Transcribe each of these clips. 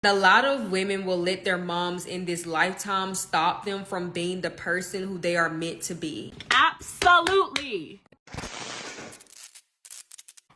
A lot of women will let their moms in this lifetime stop them from being the person who they are meant to be. Absolutely.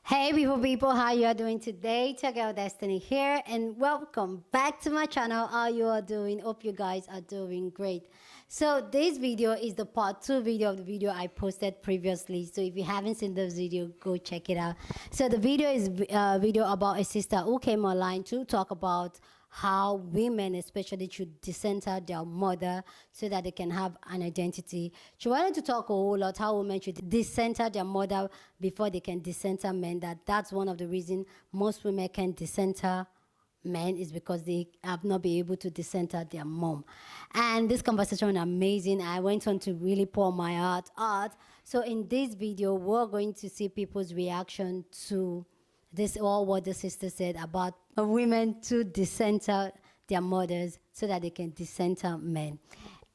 Hey beautiful people, how you are doing today? Check out Destiny here and welcome back to my channel. How you are doing? Hope you guys are doing great. So this video is the part 2 video of the video I posted previously. So if you haven't seen this video, go check it out. So the video is a video about a sister who came online to talk about how women especially should decenter their mother so that they can have an identity. She wanted to talk a whole lot how women should decenter their mother before they can decenter men. That's one of the reasons most women can decenter men is because they have not been able to decenter their mom. And this conversation was amazing. I went on to really pour my heart out. So in this video, we're going to see people's reaction to this, all what the sister said about women to decenter their mothers so that they can decenter men.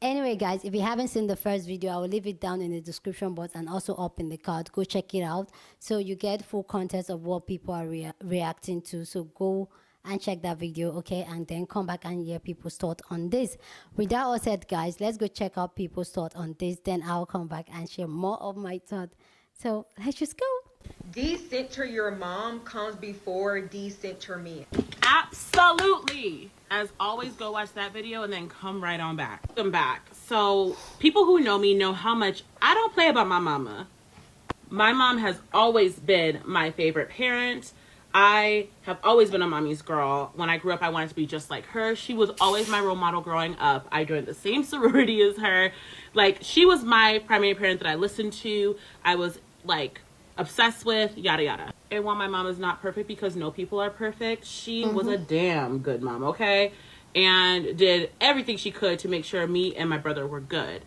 Anyway, guys, if you haven't seen the first video, I will leave it down in the description box and also up in the card. Go check it out so you get full context of what people are reacting to. So go and check that video, okay, and then come back and hear people's thoughts on this. With that all said, guys, let's go check out people's thoughts on this. Then I'll come back and share more of my thoughts. So let's just go. Decenter your mom comes before decenter me. Absolutely. As always, go watch that video and then come right on back. Welcome back. So people who know me know how much I don't play about my mama. My mom has always been my favorite parent. I have always been a mommy's girl. When I grew up, I wanted to be just like her. She was always my role model growing up. I joined the same sorority as her. Like, she was my primary parent that I listened to. I was like obsessed with, yada yada. And while my mom is not perfect, because no people are perfect, she was a damn good mom, okay? And did everything she could to make sure me and my brother were good.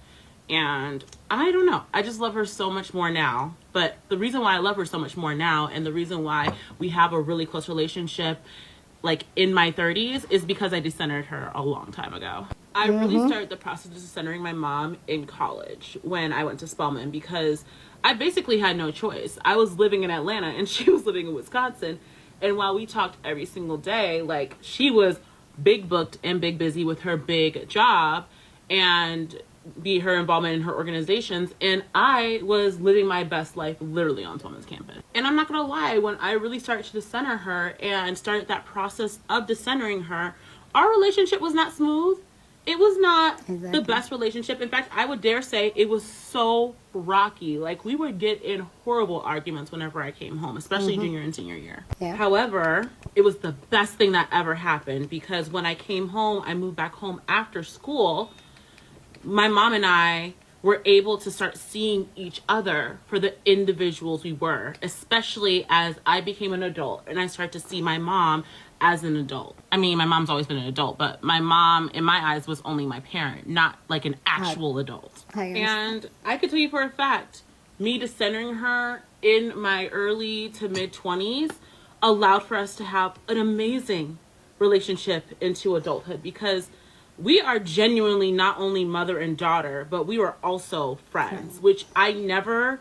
And I don't know, I just love her so much more now. But the reason why I love her so much more now, and the reason why we have a really close relationship like in my 30s, is because I decentered her a long time ago. I really started the process of decentering my mom in college when I went to Spelman, because I basically had no choice. I was living in Atlanta and she was living in Wisconsin. And while we talked every single day, like, she was big booked and big busy with her big job and her involvement in her organizations. And I was living my best life literally on Spelman's campus. And I'm not gonna lie, when I really started to decenter her and started that process of decentering her, our relationship was not smooth. It was not the best relationship. In fact, I would dare say it was so rocky. Like, we would get in horrible arguments whenever I came home, especially junior and senior year. Yeah. However, it was the best thing that ever happened, because when I came home, I moved back home after school, my mom and I were able to start seeing each other for the individuals we were, especially as I became an adult and I started to see my mom as an adult. I mean, my mom's always been an adult, but my mom, in my eyes, was only my parent, not like an actual adult. And I could tell you for a fact, me decentering her in my early to mid 20s allowed for us to have an amazing relationship into adulthood, because we are genuinely not only mother and daughter, but we were also friends, which I never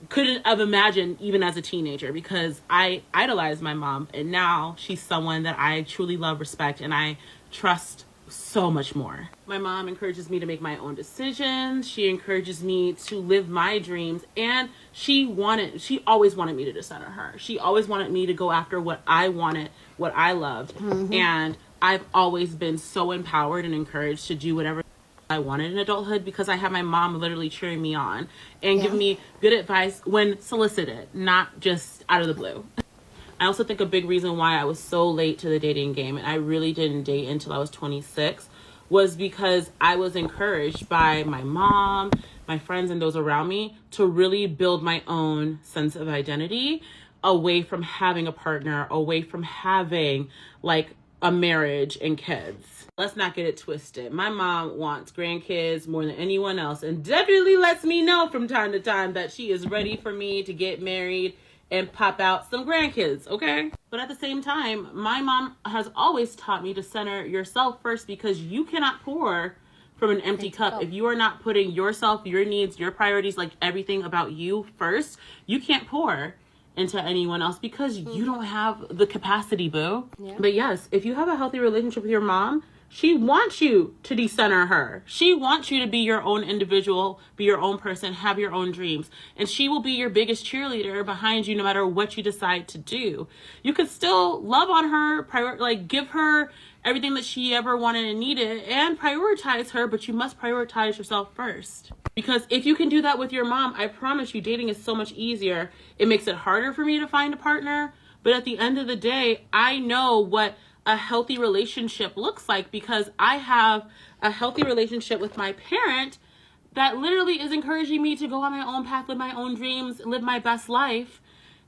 couldn't have imagined even as a teenager, because I idolized my mom, and now she's someone that I truly love, respect, and I trust so much more. My mom encourages me to make my own decisions. She encourages me to live my dreams, and she always wanted me to decenter her. She always wanted me to go after what I wanted, what I loved. And I've always been so empowered and encouraged to do whatever I wanted in adulthood, because I had my mom literally cheering me on and giving me good advice when solicited, not just out of the blue. I also think a big reason why I was so late to the dating game, and I really didn't date until I was 26, was because I was encouraged by my mom, my friends, and those around me to really build my own sense of identity away from having a partner, away from having like a marriage and kids. Let's not get it twisted. My mom wants grandkids more than anyone else, and definitely lets me know from time to time that she is ready for me to get married and pop out some grandkids, okay? But at the same time, my mom has always taught me to center yourself first, because you cannot pour from an empty cup. If you are not putting yourself, your needs, your priorities, like everything about you first, you can't pour. into anyone else because you don't have the capacity, boo. Yeah. But yes, if you have a healthy relationship with your mom, she wants you to decenter her. She wants you to be your own individual, be your own person, have your own dreams. And she will be your biggest cheerleader behind you no matter what you decide to do. You could still love on her, give her everything that she ever wanted and needed and prioritize her, but you must prioritize yourself first. Because if you can do that with your mom, I promise you, dating is so much easier. It makes it harder for me to find a partner. But at the end of the day, I know what a healthy relationship looks like because I have a healthy relationship with my parent that literally is encouraging me to go on my own path, live my own dreams, live my best life,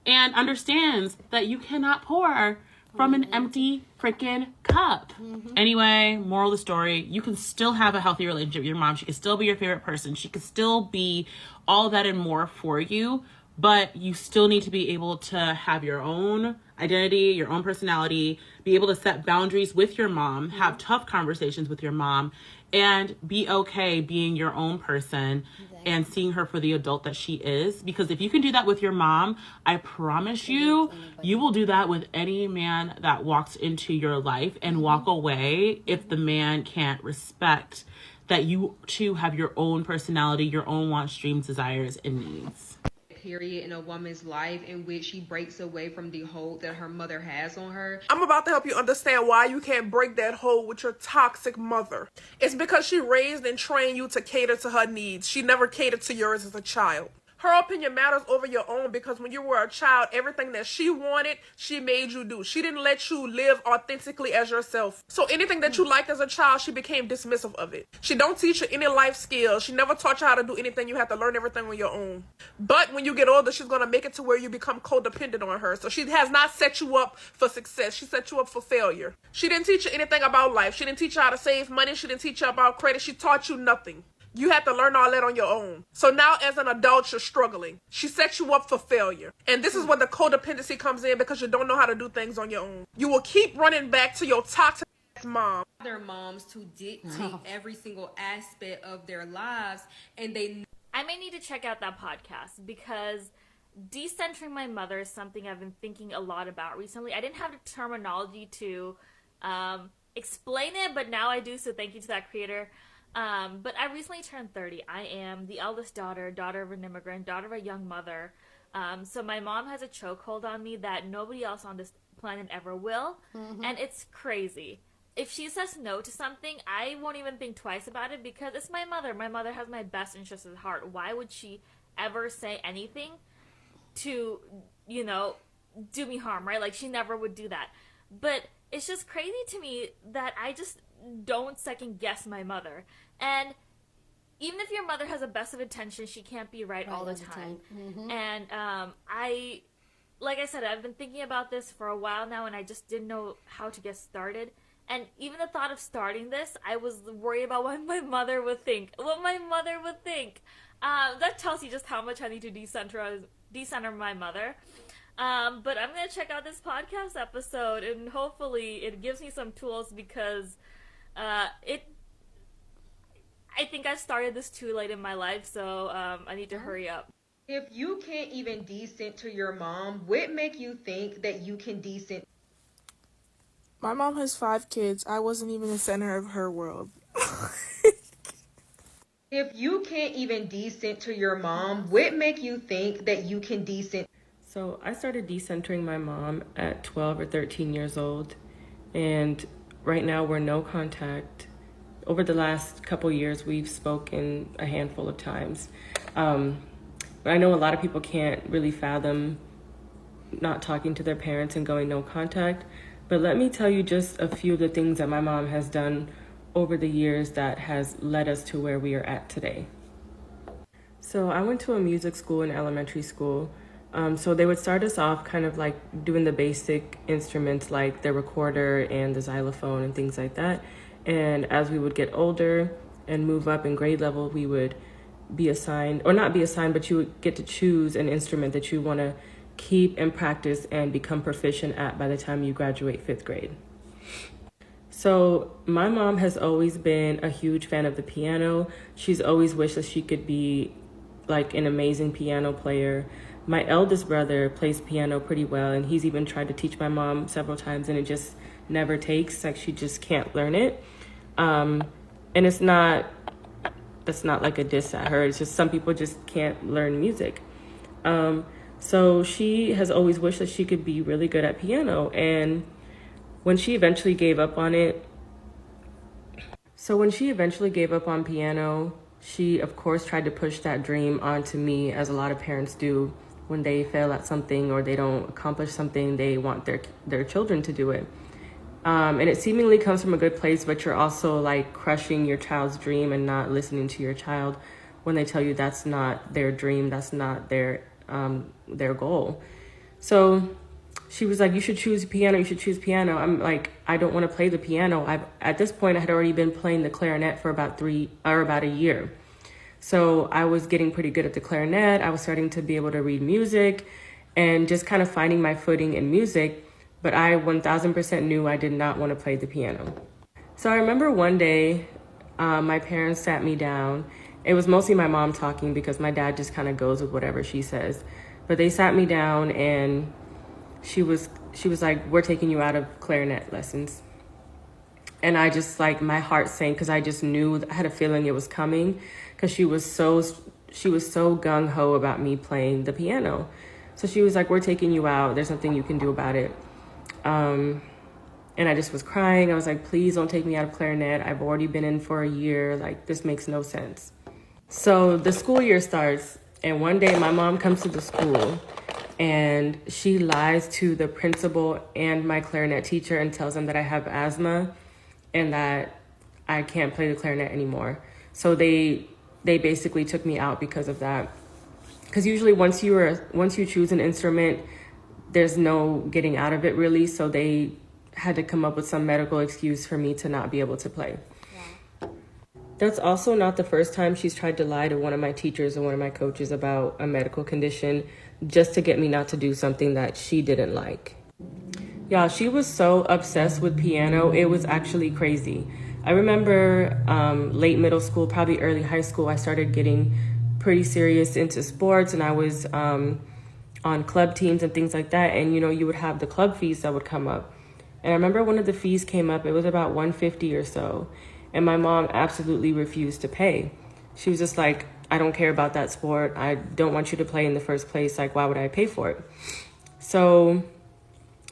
and understands that you cannot pour from an empty freaking cup. Anyway, moral of the story, you can still have a healthy relationship with your mom. She can still be your favorite person. She can still be all that and more for you, but you still need to be able to have your own identity, your own personality, be able to set boundaries with your mom, have tough conversations with your mom, and be okay being your own person and seeing her for the adult that she is. Because if you can do that with your mom, I promise you, you will do that with any man that walks into your life and walk away if the man can't respect that you too have your own personality, your own wants, dreams, desires, and needs. Period in a woman's life in which she breaks away from the hold that her mother has on her. I'm about to help you understand why you can't break that hold with your toxic mother. It's because she raised and trained you to cater to her needs. She never catered to yours as a child. Her opinion matters over your own because when you were a child, everything that she wanted, she made you do. She didn't let you live authentically as yourself. So anything that you liked as a child, she became dismissive of it. She don't teach you any life skills. She never taught you how to do anything. You have to learn everything on your own. But when you get older, she's going to make it to where you become codependent on her. So she has not set you up for success. She set you up for failure. She didn't teach you anything about life. She didn't teach you how to save money. She didn't teach you about credit. She taught you nothing. You had to learn all that on your own. So now as an adult, you're struggling. She sets you up for failure. And this is where the codependency comes in because you don't know how to do things on your own. You will keep running back to your toxic mom. Their moms to dictate every single aspect of their lives, and I may need to check out that podcast because decentering my mother is something I've been thinking a lot about recently. I didn't have the terminology to explain it, but now I do, so thank you to that creator. But I recently turned 30. I am the eldest daughter of an immigrant, daughter of a young mother. So my mom has a chokehold on me that nobody else on this planet ever will. And it's crazy. If she says no to something, I won't even think twice about it because it's my mother. My mother has my best interests at heart. Why would she ever say anything to, do me harm, right? Like, she never would do that. But it's just crazy to me that I just don't second guess my mother. And even if your mother has the best of intentions, she can't be right all the time. And like I said, I've been thinking about this for a while now, and I just didn't know how to get started. And even the thought of starting this, I was worried about what my mother would think. That tells you just how much I need to decenter my mother. But I'm going to check out this podcast episode, and hopefully it gives me some tools because I think I started this too late in my life, so I need to hurry up. If you can't even decenter your mom, what make you think that you can decent? My mom has 5 kids. I wasn't even the center of her world. If you can't even decenter your mom, what make you think that you can decent? So I started decentering my mom at 12 or 13 years old, and right now we're no contact. Over the last couple years, we've spoken a handful of times. But I know a lot of people can't really fathom not talking to their parents and going no contact. But let me tell you just a few of the things that my mom has done over the years that has led us to where we are at today. So I went to a music school in elementary school. So they would start us off kind of like doing the basic instruments like the recorder and the xylophone and things like that. And as we would get older and move up in grade level, we would be assigned, or not be assigned, but you would get to choose an instrument that you want to keep and practice and become proficient at by the time you graduate 5th grade. So my mom has always been a huge fan of the piano. She's always wished that she could be like an amazing piano player. My eldest brother plays piano pretty well, and he's even tried to teach my mom several times, and it just never takes. Like, she just can't learn it. And that's not like a diss at her. It's just some people just can't learn music. So she has always wished that she could be really good at piano. And when she eventually gave up on piano, she of course tried to push that dream onto me, as a lot of parents do. When they fail at something or they don't accomplish something, they want their children to do it. And it seemingly comes from a good place, but you're also like crushing your child's dream and not listening to your child when they tell you that's not their dream, that's not their goal. So she was like, you should choose piano, you should choose piano. I'm like, I don't want to play the piano. At this point, I had already been playing the clarinet for about a year. So I was getting pretty good at the clarinet. I was starting to be able to read music and just kind of finding my footing in music. But I 1000% knew I did not want to play the piano. So I remember one day, my parents sat me down. It was mostly my mom talking because my dad just kind of goes with whatever she says. But they sat me down and she was like, we're taking you out of clarinet lessons. And I just, like, my heart sank because I just knew, I had a feeling it was coming, because she was so gung-ho about me playing the piano. So she was like, we're taking you out. There's nothing you can do about it. And I just was crying. I was like, please don't take me out of clarinet. I've already been in for a year. Like, this makes no sense. So the school year starts, and one day my mom comes to the school and she lies to the principal and my clarinet teacher and tells them that I have asthma and that I can't play the clarinet anymore. So they basically took me out because of that. Because usually once you choose an instrument, there's no getting out of it really. So they had to come up with some medical excuse for me to not be able to play. Yeah. That's also not the first time she's tried to lie to one of my teachers or one of my coaches about a medical condition just to get me not to do something that she didn't like. Yeah, she was so obsessed with piano, it was actually crazy. I remember late middle school, probably early high school, I started getting pretty serious into sports, and I was on club teams and things like that. And, you know, you would have the club fees that would come up. And I remember one of the fees came up, it was about $150 or so. And my mom absolutely refused to pay. She was just like, I don't care about that sport. I don't want you to play in the first place. Like, why would I pay for it? So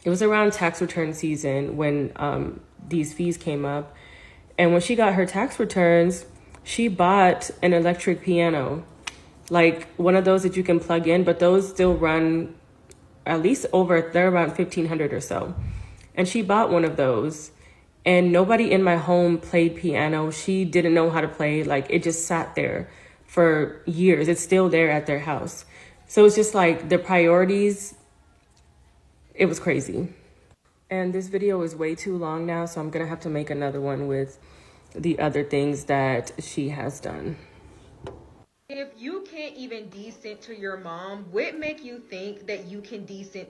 it was around tax return season when these fees came up. And when she got her tax returns, she bought an electric piano, like one of those that you can plug in, but those still run at least they're around $1,500 or so. And she bought one of those, and nobody in my home played piano. She didn't know how to play. Like, it just sat there for years. It's still there at their house. So it's just like the priorities, it was crazy. And this video is way too long now, so I'm gonna have to make another one with the other things that she has done. If you can't even decenter your mom, what make you think that you can decent?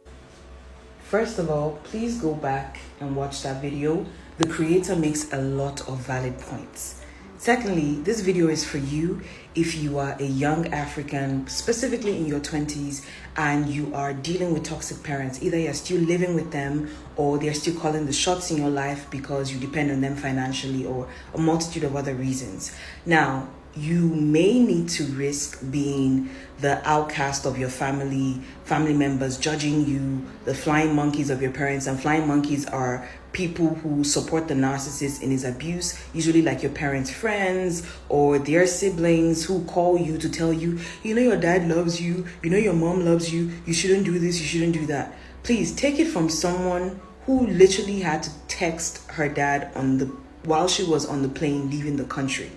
First of all, please go back and watch that video. The creator makes a lot of valid points. Secondly, this video is for you if you are a young African, specifically in your 20s, and you are dealing with toxic parents. Either you're still living with them or they're still calling the shots in your life because you depend on them financially, or a multitude of other reasons. Now, you may need to risk being the outcast of your family members judging you, the flying monkeys of your parents. And flying monkeys are people who support the narcissist in his abuse, usually like your parents' friends or their siblings, who call you to tell you, you know, your dad loves you, you know, your mom loves you, you shouldn't do this, you shouldn't do that. Please take it from someone who literally had to text her dad while she was on the plane leaving the country,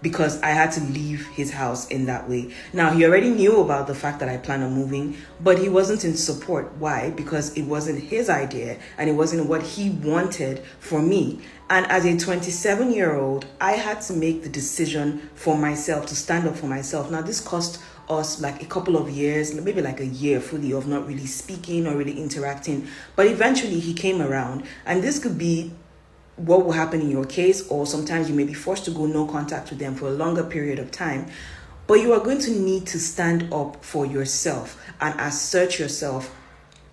because I had to leave his house in that way. Now, he already knew about the fact that I plan on moving, but he wasn't in support. Why? Because it wasn't his idea and it wasn't what he wanted for me. And as a 27-year-old, I had to make the decision for myself, to stand up for myself. Now, this cost us like a couple of years, maybe like a year fully of not really speaking or really interacting. But eventually he came around, and this could be what will happen in your case, or sometimes you may be forced to go no contact with them for a longer period of time. But you are going to need to stand up for yourself and assert yourself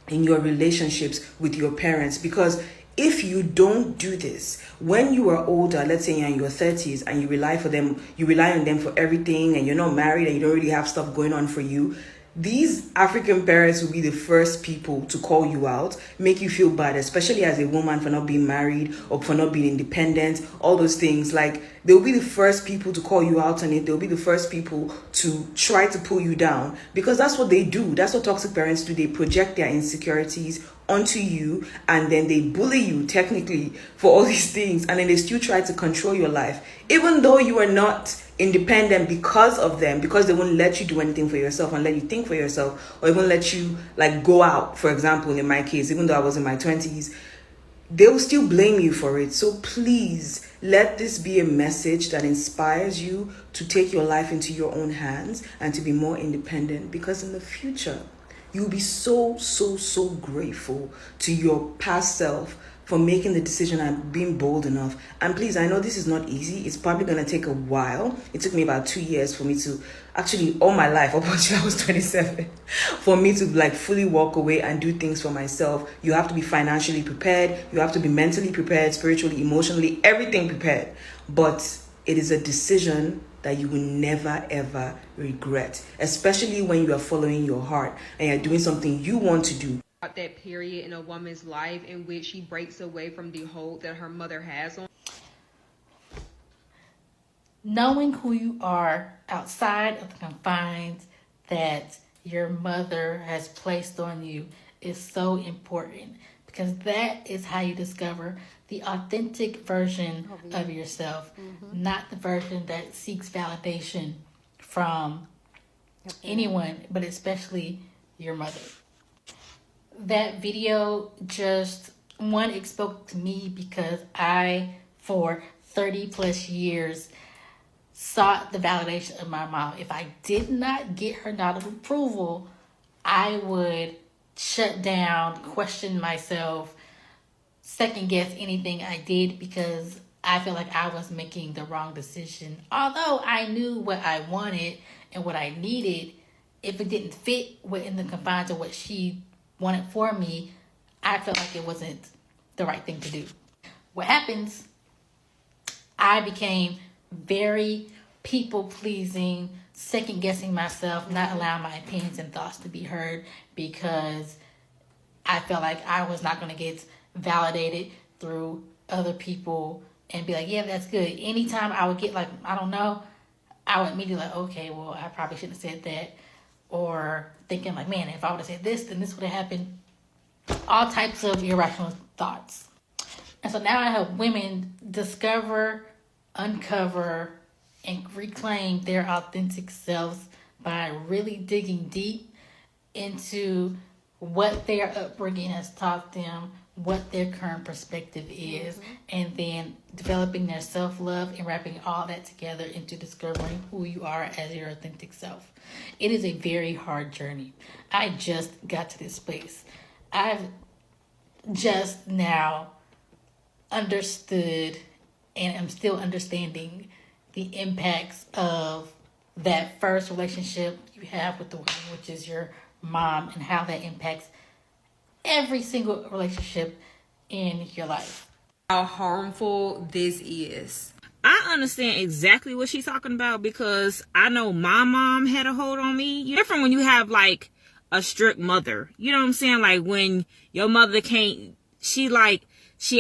in your relationships with your parents, because if you don't do this when you are older, let's say you're in your 30s and you rely on them for everything, and you're not married and you don't really have stuff going on for you, these African parents will be the first people to call you out, make you feel bad, especially as a woman, for not being married or for not being independent, all those things. Like, they'll be the first people to call you out on it. They'll be the first people to try to pull you down, because that's what they do. That's what toxic parents do. They project their insecurities onto you, and then they bully you technically for all these things, and then they still try to control your life, even though you are not independent because of them, because they won't let you do anything for yourself and let you think for yourself, or even let you like go out. For example, in my case, even though I was in my 20s, they will still blame you for it. So please let this be a message that inspires you to take your life into your own hands and to be more independent, because in the future you'll be so grateful to your past self for making the decision and being bold enough. And please, I know this is not easy. It's probably going to take a while. It took me about 2 years for me to, actually all my life, up until I was 27, for me to like fully walk away and do things for myself. You have to be financially prepared. You have to be mentally prepared, spiritually, emotionally, everything prepared. But it is a decision that you will never ever regret, especially when you are following your heart and you're doing something you want to do. That period in a woman's life in which she breaks away from the hold that her mother has on. Knowing who you are outside of the confines that your mother has placed on you is so important, because that is how you discover the authentic version of yourself, not the version that seeks validation from anyone, but especially your mother. That video just, one, it spoke to me because I, for 30 plus years, sought the validation of my mom. If I did not get her nod of approval, I would shut down, question myself, second guess anything I did, because I felt like I was making the wrong decision. Although I knew what I wanted and what I needed, if it didn't fit within the confines of what she wanted for me, I felt like it wasn't the right thing to do. What happens, I became very people-pleasing, second-guessing myself, not allowing my opinions and thoughts to be heard, because I felt like I was not going to get validated through other people and be like, yeah, that's good. Anytime I would get like, I don't know, I would immediately like, okay, well, I probably shouldn't have said that. Or thinking like, man, if I would have said this, then this would have happened. All types of irrational thoughts. And so now I help women discover, uncover, and reclaim their authentic selves by really digging deep into what their upbringing has taught them, what their current perspective is, and then developing their self-love and wrapping all that together into discovering who you are as your authentic self. It is a very hard journey. I just got to this place. I've just now understood, and I'm still understanding, the impacts of that first relationship you have with the woman, which is your mom, and how that impacts every single relationship in your life. How harmful this is. I understand exactly what she's talking about, because I know my mom had a hold on me. You're different when you have like a strict mother. You know what I'm saying? Like when your mother can't, she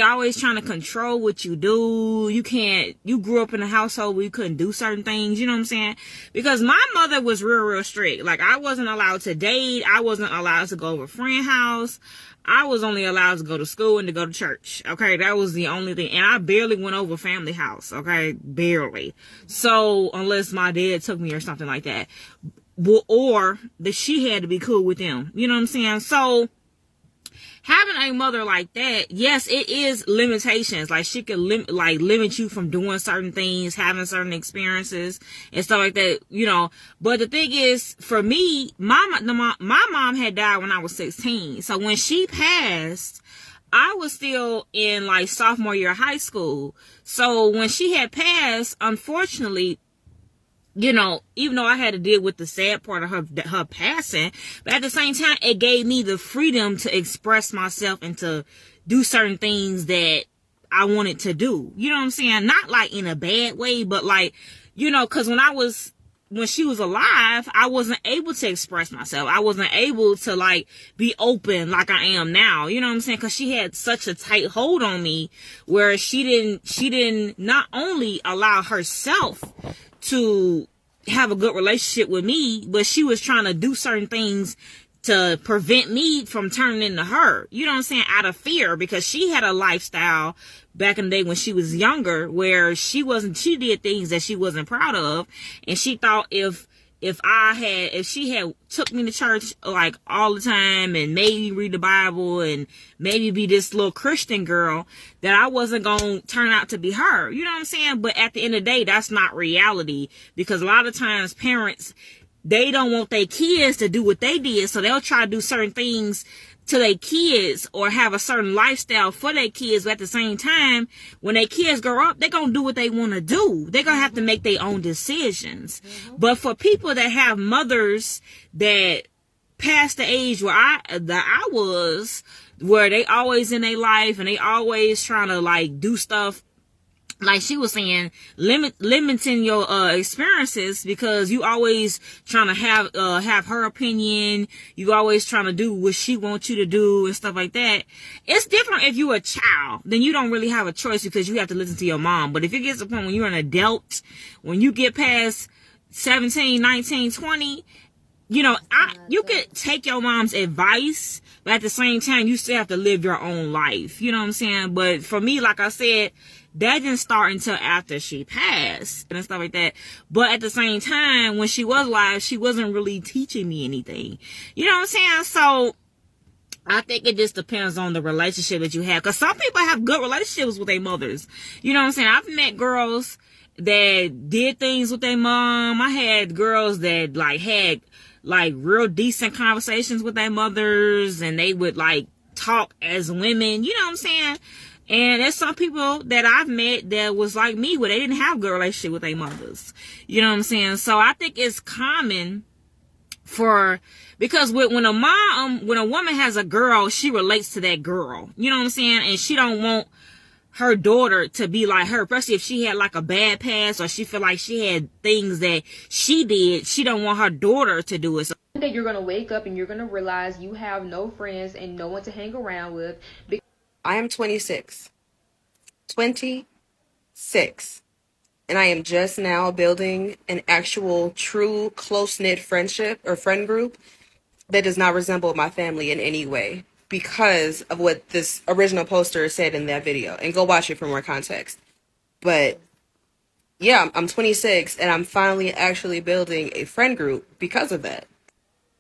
always trying to control what you do. You grew up in a household where you couldn't do certain things. You know what I'm saying? Because my mother was real strict. Like, I wasn't allowed to date. I wasn't allowed to go over a friend's house. I was only allowed to go to school and to go to church. Okay. That was the only thing. And I barely went over family house. Okay. Barely. So unless my dad took me or something like that, or that she had to be cool with them. You know what I'm saying? So having a mother like that, yes, it is limitations. Like, she can limit you from doing certain things, having certain experiences and stuff like that, you know. But the thing is, for me, my mom had died when I was 16. So when she passed, I was still in like sophomore year of high school. So when she had passed, unfortunately, you know, even though I had to deal with the sad part of her passing, but at the same time, it gave me the freedom to express myself and to do certain things that I wanted to do. You know what I'm saying? Not like in a bad way, but like, you know, cause when she was alive, I wasn't able to express myself. I wasn't able to like be open like I am now. You know what I'm saying? Cause she had such a tight hold on me where she didn't not only allow herself to have a good relationship with me, but she was trying to do certain things to prevent me from turning into her. You know what I'm saying? Out of fear, because she had a lifestyle back in the day when she was younger where she did things that she wasn't proud of, and she thought if she had took me to church like all the time and made me read the Bible and maybe be this little Christian girl, that I wasn't going to turn out to be her. You know what I'm saying? But at the end of the day, that's not reality, because a lot of times parents, they don't want their kids to do what they did, so they'll try to do certain things to their kids or have a certain lifestyle for their kids. But at the same time, when their kids grow up, they're going to do what they want to do. They're going to have to make their own decisions. But for people that have mothers that past the age where I was, where they always in their life and they always trying to like do stuff, like she was saying, limiting your experiences, because you always trying to have her opinion. You always trying to do what she wants you to do and stuff like that. It's different if you're a child. Then you don't really have a choice, because you have to listen to your mom. But if it gets to the point when you're an adult, when you get past 17, 19, 20, you know, you could take your mom's advice, but at the same time, you still have to live your own life. You know what I'm saying? But for me, like I said, that didn't start until after she passed and stuff like that. But at the same time, when she was alive, she wasn't really teaching me anything. You know what I'm saying? So I think it just depends on the relationship that you have. Because some people have good relationships with their mothers. You know what I'm saying? I've met girls that did things with their mom. I had girls that like had like real decent conversations with their mothers, and they would like talk as women. You know what I'm saying? And there's some people that I've met that was like me, where they didn't have a good relationship with their mothers. You know what I'm saying? So I think it's common because when a woman has a girl, she relates to that girl. You know what I'm saying? And she don't want her daughter to be like her, especially if she had like a bad past, or she feel like she had things that she did. She don't want her daughter to do it. So One day you're gonna wake up and you're gonna realize you have no friends and no one to hang around with. I am 26. 26. And I am just now building an actual, true, close-knit friendship or friend group that does not resemble my family in any way, because of what this original poster said in that video. And go watch it for more context. But yeah, I'm 26 and I'm finally actually building a friend group because of that.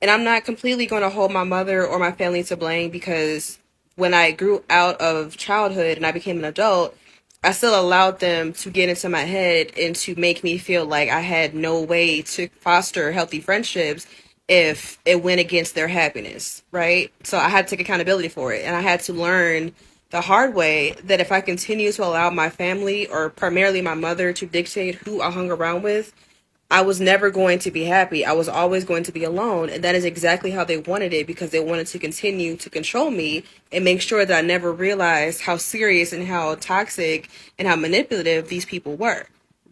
And I'm not completely going to hold my mother or my family to blame, because when I grew out of childhood and I became an adult, I still allowed them to get into my head and to make me feel like I had no way to foster healthy friendships if it went against their happiness, right? So I had to take accountability for it. And I had to learn the hard way that if I continue to allow my family, or primarily my mother, to dictate who I hung around with, I was never going to be happy. I was always going to be alone. And that is exactly how they wanted it, because they wanted to continue to control me and make sure that I never realized how serious and how toxic and how manipulative these people were.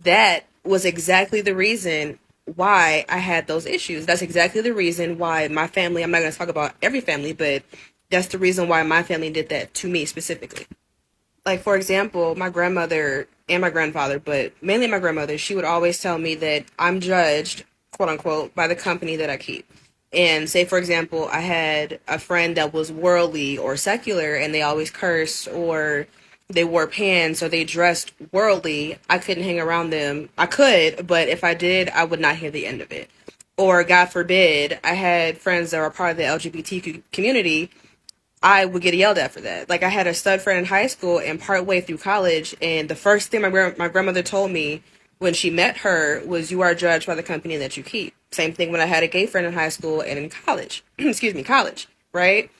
That was exactly the reason why I had those issues. That's exactly the reason why my family, I'm not going to talk about every family, but that's the reason why my family did that to me specifically. Like, for example, my grandmother and my grandfather, but mainly my grandmother, she would always tell me that I'm judged, quote unquote, by the company that I keep. And say, for example, I had a friend that was worldly or secular, and they always cursed, or they wore pants, or they dressed worldly. I couldn't hang around them. I could, but if I did, I would not hear the end of it. Or, God forbid, I had friends that were part of the LGBTQ community. I would get yelled at for that. Like, I had a stud friend in high school and partway through college, and the first thing my grandmother told me when she met her was, "You are judged by the company that you keep." Same thing when I had a gay friend in high school and in college. Excuse me, college, right?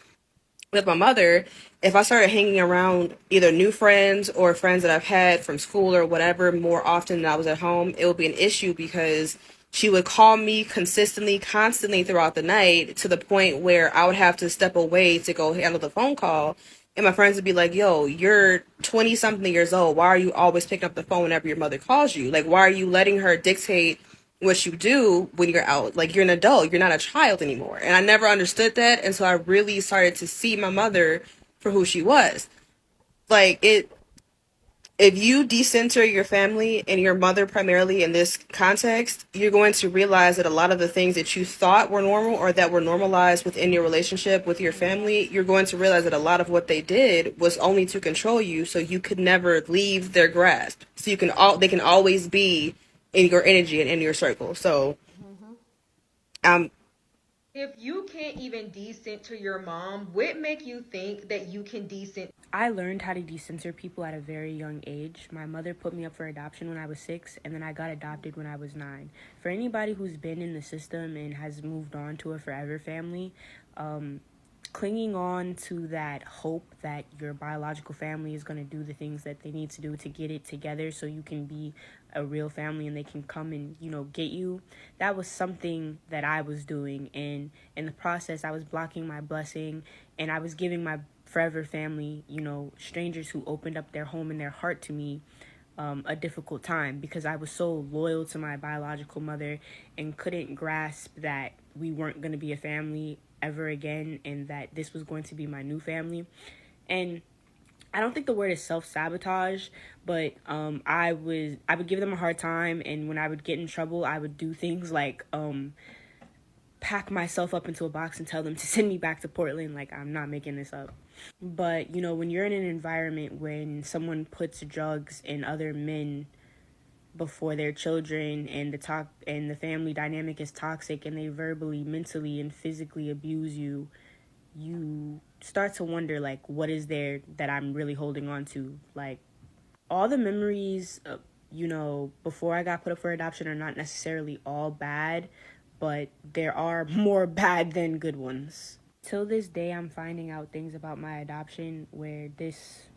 with my mother, if I started hanging around either new friends or friends that I've had from school or whatever more often than I was at home, it would be an issue because she would call me consistently, constantly throughout the night to the point where I would have to step away to go handle the phone call. And my friends would be like, yo, you're 20 something years old. Why are you always picking up the phone whenever your mother calls you? Like, why are you letting her dictate what you do when you're out? Like, you're an adult, you're not a child anymore. And I never understood that. And so I really started to see my mother for who she was. Like, if you decenter your family and your mother primarily in this context, you're going to realize that a lot of the things that you thought were normal or that were normalized within your relationship with your family, you're going to realize that a lot of what they did was only to control you, so you could never leave their grasp. So they can always be in your energy and in your circle. So If you can't even decenter your mom, what make you think that you can decenter? I learned how to decenter people at a very young age. My mother put me up for adoption when I was 6, and then I got adopted when I was 9. For anybody who's been in the system and has moved on to a forever family, clinging on to that hope that your biological family is going to do the things that they need to do to get it together so you can be a real family and they can come and, get you. That was something that I was doing. And in the process, I was blocking my blessing, and I was giving my forever family, strangers who opened up their home and their heart to me, a difficult time because I was so loyal to my biological mother and couldn't grasp that we weren't going to be a family ever again and that this was going to be my new family. And I don't think the word is self-sabotage, but I would give them a hard time, and when I would get in trouble, I would do things like pack myself up into a box and tell them to send me back to Portland. Like, I'm not making this up. But, when you're in an environment when someone puts drugs and other men before their children, and the family dynamic is toxic, and they verbally, mentally, and physically abuse you, you start to wonder, like, what is there that I'm really holding on to? Like, all the memories, before I got put up for adoption are not necessarily all bad, but there are more bad than good ones. Till this day, I'm finding out things about my adoption where this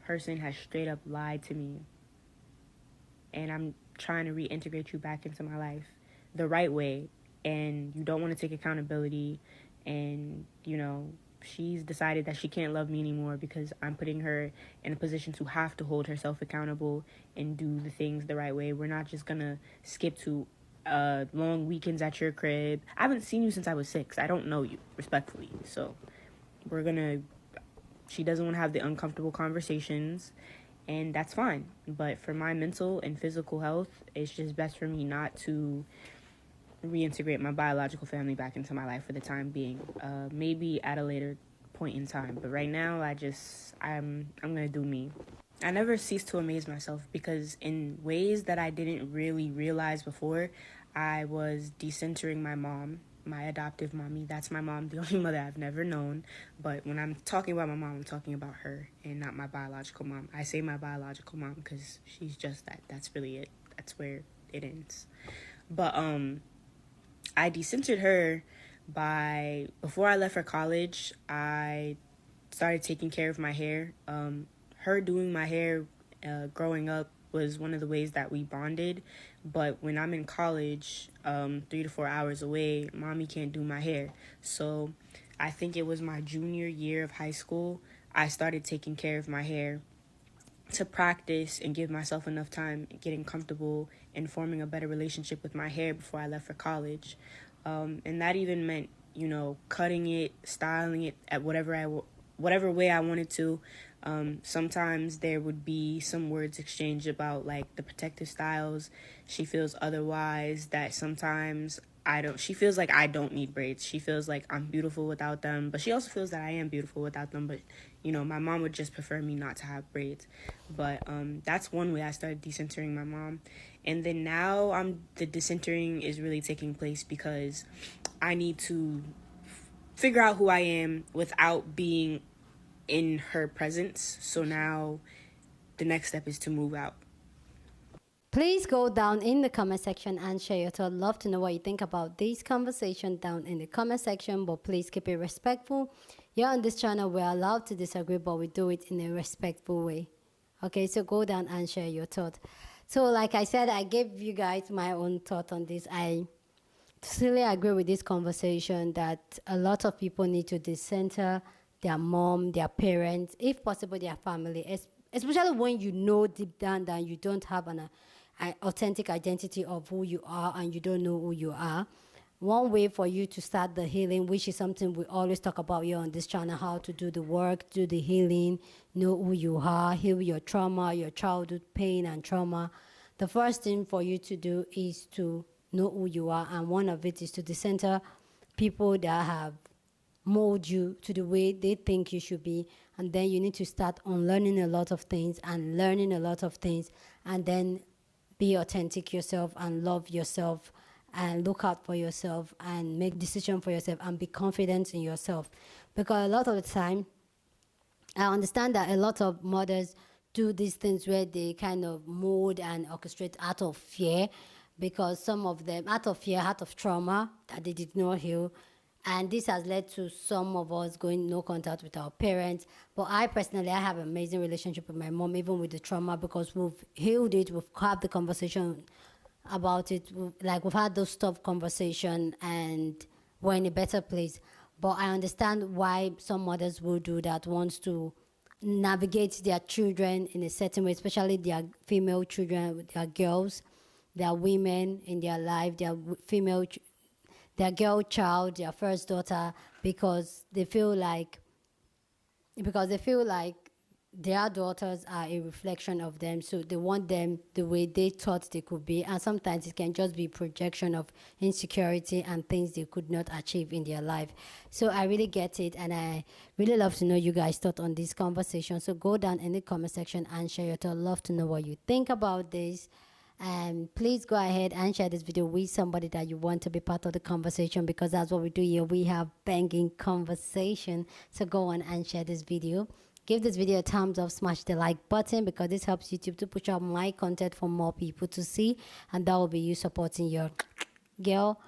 person has straight up lied to me. And I'm trying to reintegrate you back into my life the right way. And you don't want to take accountability. And, she's decided that she can't love me anymore because I'm putting her in a position to have to hold herself accountable and do the things the right way. We're not just going to skip to long weekends at your crib. I haven't seen you since I was 6. I don't know you, respectfully. So she doesn't want to have the uncomfortable conversations, and that's fine. But for my mental and physical health, it's just best for me not to reintegrate my biological family back into my life for the time being. Maybe at a later point in time. But right now, I'm going to do me. I never cease to amaze myself because in ways that I didn't really realize before, I was decentering my mom, my adoptive mommy. That's my mom, the only mother I've never known. But when I'm talking about my mom, I'm talking about her and not my biological mom. I say my biological mom because she's just that. That's really it. That's where it ends. But I decentered her before I left for college, I started taking care of my hair. Her doing my hair growing up was one of the ways that we bonded. But when I'm in college, 3 to 4 hours away, mommy can't do my hair. So I think it was my junior year of high school, I started taking care of my hair to practice and give myself enough time getting comfortable and forming a better relationship with my hair before I left for college. And that even meant, cutting it, styling it at whatever way I wanted to. Sometimes there would be some words exchanged about like the protective styles. She feels otherwise, that sometimes she feels like I don't need braids. She feels like I'm beautiful without them, but she also feels that I am beautiful without them. But, my mom would just prefer me not to have braids. But that's one way I started decentering my mom. And then now the decentering is really taking place because I need to figure out who I am without being in her presence. So now the next step is to move out. Please go down in the comment section and share your thoughts. Love to know what you think about this conversation down in the comment section, but please keep it respectful. Here on this channel, we're allowed to disagree, but we do it in a respectful way. Okay, so go down and share your thoughts. So like I said, I gave you guys my own thought on this. I totally agree with this conversation that a lot of people need to decenter their mom, their parents, if possible, their family, especially when you know deep down that you don't have an authentic identity of who you are and you don't know who you are. One way for you to start the healing, which is something we always talk about here on this channel, how to do the work, do the healing, know who you are, heal your trauma, your childhood pain and trauma. The first thing for you to do is to know who you are, and one of it is to decenter people that have mold you to the way they think you should be, and then you need to start unlearning a lot of things and learning a lot of things, and then be authentic yourself and love yourself and look out for yourself and make decisions for yourself and be confident in yourself. Because a lot of the time, I understand that a lot of mothers do these things where they kind of mold and orchestrate out of fear, because some of them, out of fear, out of trauma that they did not heal. And this has led to some of us going no contact with our parents. But I personally, I have an amazing relationship with my mom, even with the trauma, because we've healed it, we've had the conversation about it. We've had those tough conversations and we're in a better place. But I understand why some mothers will do that, wants to navigate their children in a certain way, especially their female children, their girls, their women in their life, their female, their girl child, their first daughter, because they feel like their daughters are a reflection of them, so they want them the way they thought they could be, and sometimes it can just be projection of insecurity and things they could not achieve in their life. So I really get it, and I really love to know you guys' thought on this conversation. So go down in the comment section and share your thought. Love to know what you think about this. And please go ahead and share this video with somebody that you want to be part of the conversation, because that's what we do here. We have banging conversation. So go on and share this video. Give this video a thumbs up, smash the like button, because this helps YouTube to push out my content for more people to see, and that will be you supporting your girl.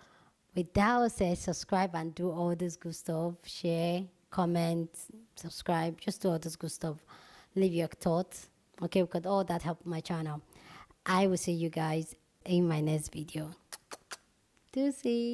With that said, subscribe and do all this good stuff. Share, comment, subscribe, just do all this good stuff. Leave your thoughts, okay, because all that helps my channel. I will see you guys in my next video. Deuces.